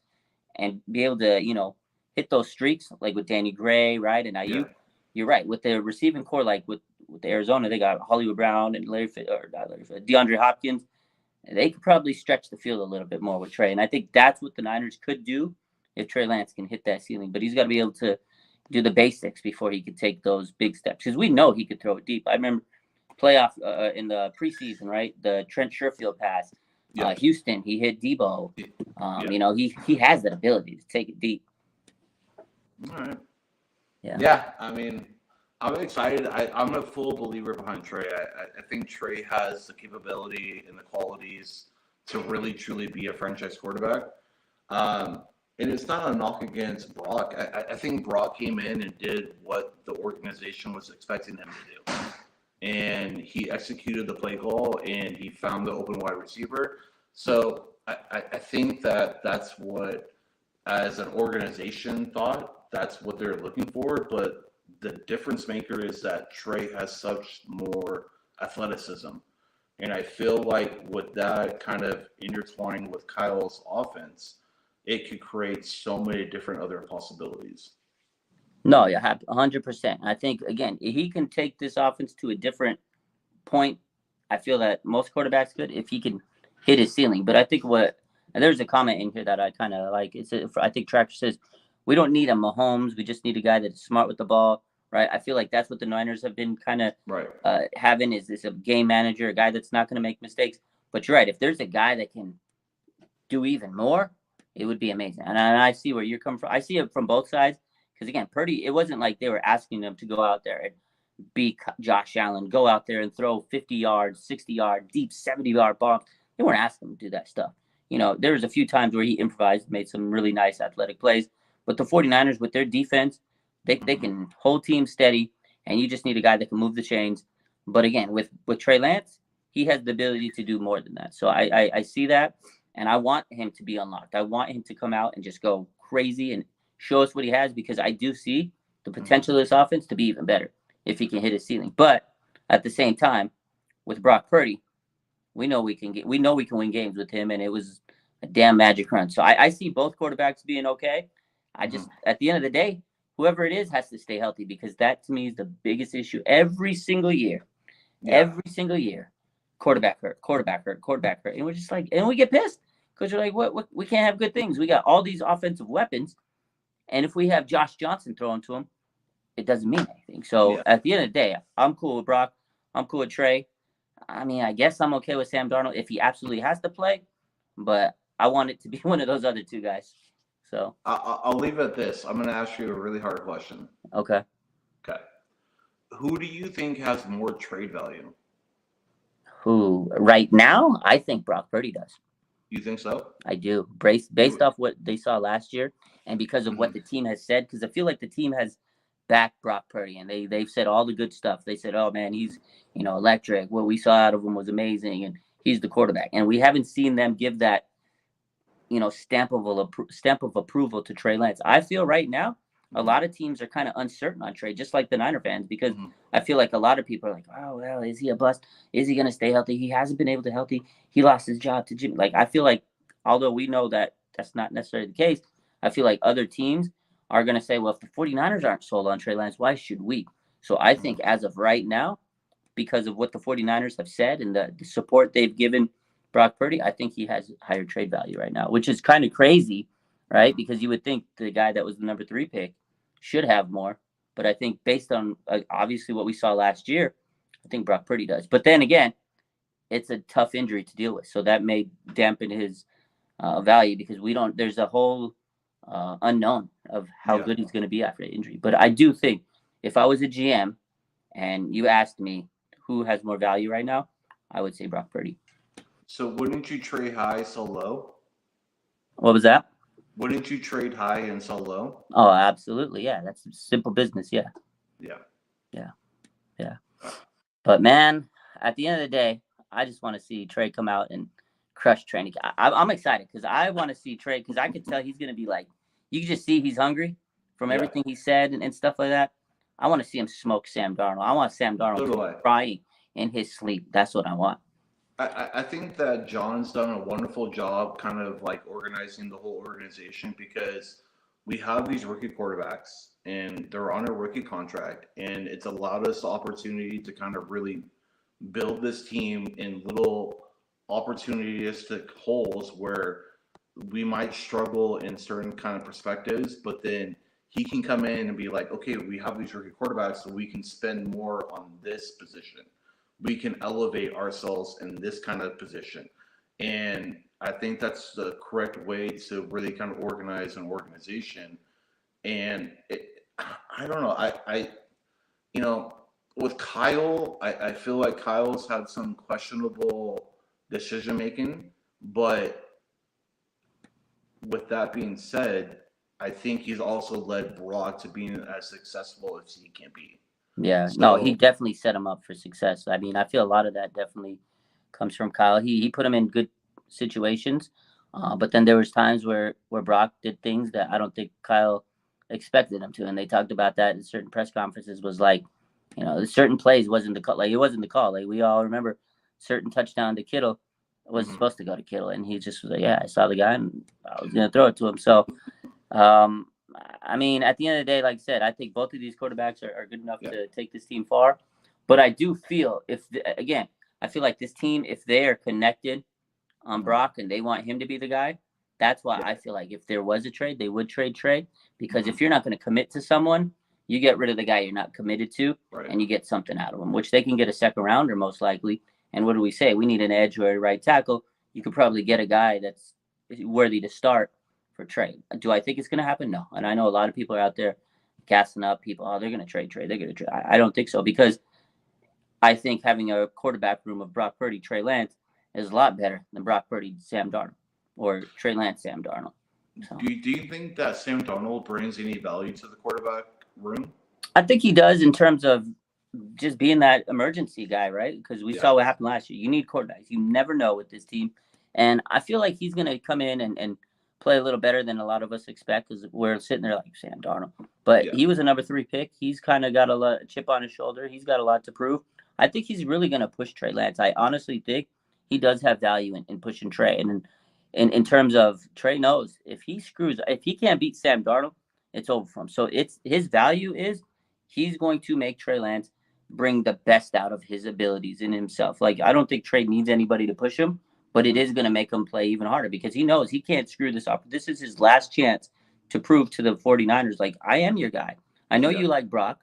and be able to, hit those streaks like with Danny Gray, right? And Yeah. Ayuk, you're right. With the receiving core, like with Arizona, they got Hollywood Brown and DeAndre Hopkins. They could probably stretch the field a little bit more with Trey. And I think that's what the Niners could do if Trey Lance can hit that ceiling. But he's got to be able to do the basics before he could take those big steps. Because we know he could throw it deep. I remember playoff in the preseason, right? The Trent Sherfield pass. Houston, he hit Debo. He has that ability to take it deep. All right. Yeah. Yeah, I mean, I'm excited. I'm a full believer behind Trey. I think Trey has the capability and the qualities to really, truly be a franchise quarterback. And it's not a knock against Brock. I think Brock came in and did what the organization was expecting him to do. And he executed the play call, and he found the open wide receiver. So I think that's what, as an organization, that's what they're looking for. But the difference maker is that Trey has such more athleticism. And I feel like with that kind of intertwining with Kyle's offense, it could create so many different other possibilities. No, you have 100%. I think, again, if he can take this offense to a different point, I feel that most quarterbacks could if he can hit his ceiling. But I think there's a comment in here that I kind of like. I think Tractor says, we don't need a Mahomes. We just need a guy that's smart with the ball, right? I feel like that's what the Niners have been kind of having is this a game manager, a guy that's not going to make mistakes. But you're right. If there's a guy that can do even more, it would be amazing. And I see where you're coming from. I see it from both sides. Because, again, Purdy, it wasn't like they were asking them to go out there and be Josh Allen, go out there and throw 50 yards, 60-yard, deep 70-yard bombs. They weren't asking him to do that stuff. There was a few times where he improvised, made some really nice athletic plays. But the 49ers, with their defense, they can hold teams steady, and you just need a guy that can move the chains. But, again, with Trey Lance, he has the ability to do more than that. So I see that, and I want him to be unlocked. I want him to come out and just go crazy and show us what he has, because I do see the potential of this offense to be even better if he can hit his ceiling. But at the same time, with Brock Purdy, we know we can win games with him, and it was a damn magic run. So I see both quarterbacks being okay. I just at the end of the day, whoever it is has to stay healthy, because that to me is the biggest issue every single year. Yeah. Every single year, quarterback hurt, and we're just like, and we get pissed because we're like, what? We can't have good things. We got all these offensive weapons. And if we have Josh Johnson throwing to him, it doesn't mean anything. So at the end of the day, I'm cool with Brock. I'm cool with Trey. I mean, I guess I'm okay with Sam Darnold if he absolutely has to play, but I want it to be one of those other two guys. So I'll leave it at this. I'm going to ask you a really hard question. Okay. Who do you think has more trade value? Who right now? I think Brock Purdy does. You think so? I do. Based off what they saw last year, and because of what the team has said, because I feel like the team has backed Brock Purdy, and they've said all the good stuff. They said, "Oh man, he's electric. What we saw out of him was amazing, and he's the quarterback." And we haven't seen them give that stamp of approval to Trey Lance. I feel right now a lot of teams are kind of uncertain on Trey, just like the Niner fans, because I feel like a lot of people are like, "Oh well, is he a bust? Is he going to stay healthy? He hasn't been able to healthy. He lost his job to Jimmy." Like I feel like, although we know that that's not necessarily the case, I feel like other teams are going to say, well, if the 49ers aren't sold on Trey Lance, why should we? So I think as of right now, because of what the 49ers have said and the support they've given Brock Purdy, I think he has higher trade value right now, which is kind of crazy, right? Because you would think the guy that was the number 3 pick should have more. But I think based on obviously what we saw last year, I think Brock Purdy does. But then again, it's a tough injury to deal with. So that may dampen his value, because there's a whole unknown of how good he's going to be after the injury. But I do think if I was a GM and you asked me who has more value right now, I would say Brock Purdy. So wouldn't you trade high, so low? What was that? Wouldn't you trade high and sell low? Oh, absolutely. Yeah, that's simple business. Yeah, Yeah. yeah, yeah. But man, at the end of the day, I just want to see Trey come out and crush training. I'm excited because I want to see Trey because I could tell he's gonna be like, you can just see he's hungry from Yeah. everything he said and stuff like that. I want to see him smoke Sam Darnold. I want Sam Darnold So to do be I. crying in his sleep. That's what I want. I think that John's done a wonderful job kind of like organizing the whole organization because we have these rookie quarterbacks and they're on a rookie contract, and it's allowed us the opportunity to kind of really build this team in little opportunistic holes where we might struggle in certain kind of perspectives, but then he can come in and be like, okay, we have these rookie quarterbacks, so we can spend more on this position. We can elevate ourselves in this kind of position. And I think that's the correct way to really kind of organize an organization. And I don't know. you know, with Kyle, I feel like Kyle's had some questionable decision making, but with that being said, I think he's also led Brock to being as successful as he can be. Yeah, no, he So, definitely set him up for success. I mean, I feel a lot of that definitely comes from Kyle. He put him in good situations, but then there was times where Brock did things that I don't think Kyle expected him to, and they talked about that in certain press conferences. Was like, certain plays wasn't the call. Like it wasn't the call. Like we all remember, certain touchdown to Kittle wasn't mhm. supposed to go to Kittle, and he just was like, yeah, I saw the guy and I was gonna throw it to him. So um, I mean, at the end of the day, like I said, I think both of these quarterbacks are good enough Yeah, to take this team far. But I do feel again, I feel like this team, if they are connected on mhm. Brock and they want him to be the guy, that's why Yeah, I feel like if there was a trade, they would trade Trey. Because mhm. if you're not going to commit to someone, you get rid of the guy you're not committed to, Right. and you get something out of him, which they can get a second rounder most likely. And what do we say? We need an edge or a right tackle. You could probably get a guy that's worthy to start for trade. Do I think it's going to happen? No. And I know a lot of people are out there gassing up people. Oh, they're going to trade Trey. They're going to trade. I don't think so because I think having a quarterback room of Brock Purdy, Trey Lance is a lot better than Brock Purdy, Sam Darnold, or Trey Lance, Sam Darnold. So Do you think that Sam Darnold brings any value to the quarterback room? I think he does in terms of just being that emergency guy, right? Because we Yeah. saw what happened last year. You need quarterbacks. You never know with this team. And I feel like he's going to come in and play a little better than a lot of us expect because we're sitting there like Sam Darnold. But Yeah. he was a number 3 pick. He's kind of got a chip on his shoulder. He's got a lot to prove. I think he's really going to push Trey Lance. I honestly think he does have value in pushing Trey. And in terms of Trey knows if he can't beat Sam Darnold, it's over for him. So it's his value is he's going to make Trey Lance bring the best out of his abilities in himself. Like I don't think Trey needs anybody to push him, but it is going to make him play even harder because he knows he can't screw this up. This is his last chance to prove to the 49ers like I am your guy. I know Yeah. you like Brock,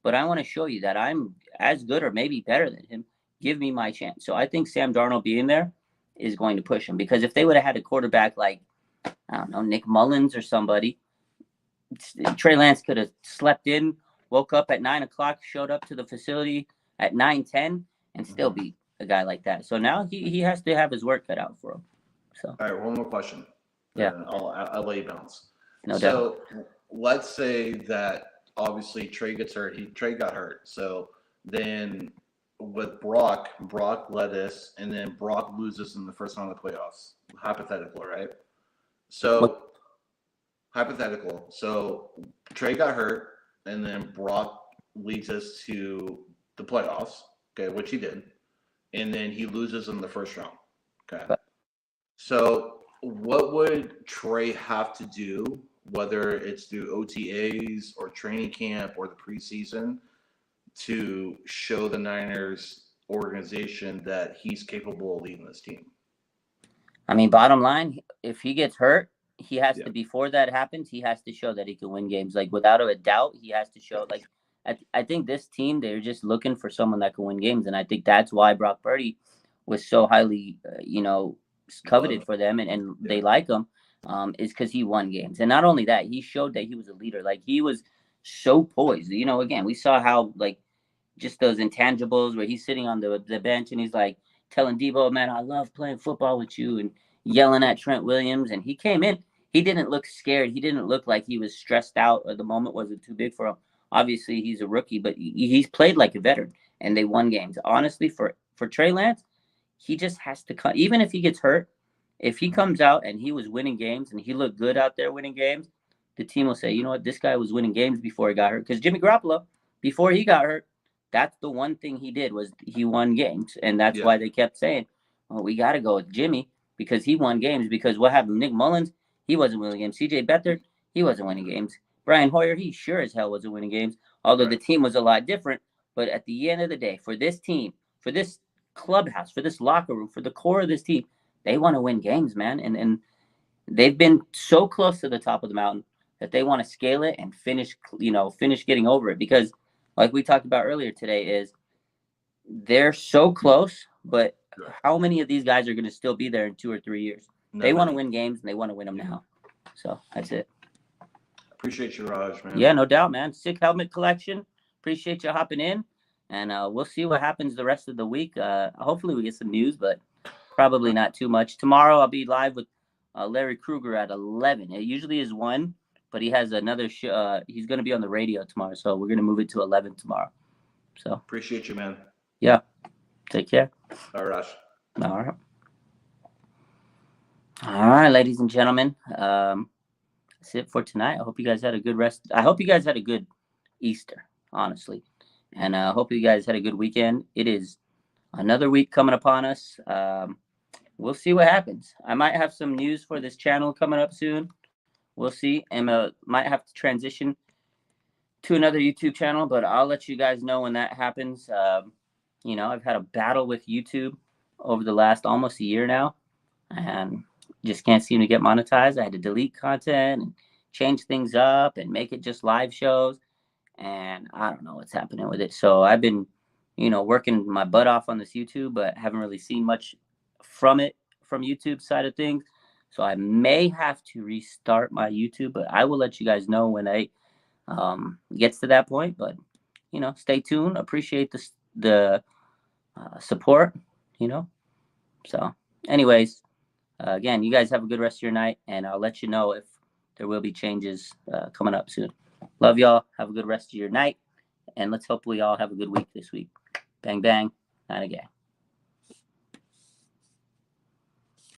but I want to show you that I'm as good or maybe better than him. Give me my chance. So I think Sam Darnold being there is going to push him because if they would have had a quarterback like I don't know Nick Mullins or somebody, Trey Lance could have slept in, woke up at 9 o'clock, showed up to the facility at 9:10, and still Mhm. beat a guy like that. So now he has to have his work cut out for him. So All right, one more question. yeah, Then I'll let you bounce. no doubt. So let's say that obviously Trey gets hurt. Trey got hurt. So then with Brock led us, and then Brock loses in the first round of the playoffs. Hypothetical, right? What So hypothetical. So Trey got hurt, and then Brock leads us to the playoffs. Okay, which he did, and then he loses in the first round. Okay. So, what would Trey have to do, whether it's through OTAs or training camp or the preseason, to show the Niners organization that he's capable of leading this team? I mean, bottom line, if he gets hurt, he has Yeah, to before that happens, he has to show that he can win games. Like without a doubt, he has to yeah, show. Like I think this team, they're just looking for someone that can win games, and I think that's why Brock Purdy was so highly, coveted love. for them, and Yeah, they like him, is because he won games, and not only that, he showed that he was a leader. Like he was so poised. Again, we saw how like just those intangibles where he's sitting on the bench and he's like telling Debo, man, I love playing football with you and yelling at Trent Williams. And he came in, he didn't look scared. He didn't look like he was stressed out or the moment wasn't too big for him. Obviously, he's a rookie, but he's played like a veteran, and they won games. Honestly, for Trey Lance, he just has to come. Even if he gets hurt, if he comes out and he was winning games and he looked good out there winning games, the team will say, you know what, this guy was winning games before he got hurt. Because Jimmy Garoppolo, before he got hurt, that's the one thing he did was he won games, and that's why they kept saying, "Oh, we got to go with Jimmy because he won games." Because what happened? Nick Mullins, he wasn't winning games. C.J. Beathard, he wasn't winning games. Brian Hoyer, he sure as hell wasn't winning games. Although the team was a lot different, but at the end of the day, for this team, for this clubhouse, for this locker room, for the core of this team, they want to win games, man. And they've been so close to the top of the mountain that they want to scale it and finish getting over it. Because like we talked about earlier today, is they're so close, but how many of these guys are going to still be there in 2 or 3 years? They want to win games, and they want to win them now. So that's it. Appreciate you, Raj, man. Yeah, no doubt, man. Sick helmet collection. Appreciate you hopping in, and we'll see what happens the rest of the week. Hopefully we get some news, but probably not too much. Tomorrow I'll be live with Larry Kruger at 11. It usually is 1, but he has another show. He's going to be on the radio tomorrow, so we're going to move it to 11 tomorrow. So appreciate you, man. Yeah. Take care. All right. All right. All right, ladies and gentlemen. That's it for tonight. I hope you guys had a good rest. I hope you guys had a good Easter, honestly. And I hope you guys had a good weekend. It is another week coming upon us. We'll see what happens. I might have some news for this channel coming up soon. We'll see. Emma might have to transition to another YouTube channel, but I'll let you guys know when that happens. I've had a battle with YouTube over the last almost a year now, and just can't seem to get monetized. I had to delete content and change things up and make it just live shows, and I don't know what's happening with it. So I've been, working my butt off on this YouTube, but haven't really seen much from YouTube side of things. So I may have to restart my YouTube, but I will let you guys know when I gets to that point. But stay tuned. Appreciate the support. So anyways, again, you guys have a good rest of your night, and I'll let you know if there will be changes coming up soon. Love y'all. Have a good rest of your night, and let's hopefully all have a good week this week. Bang bang, night again.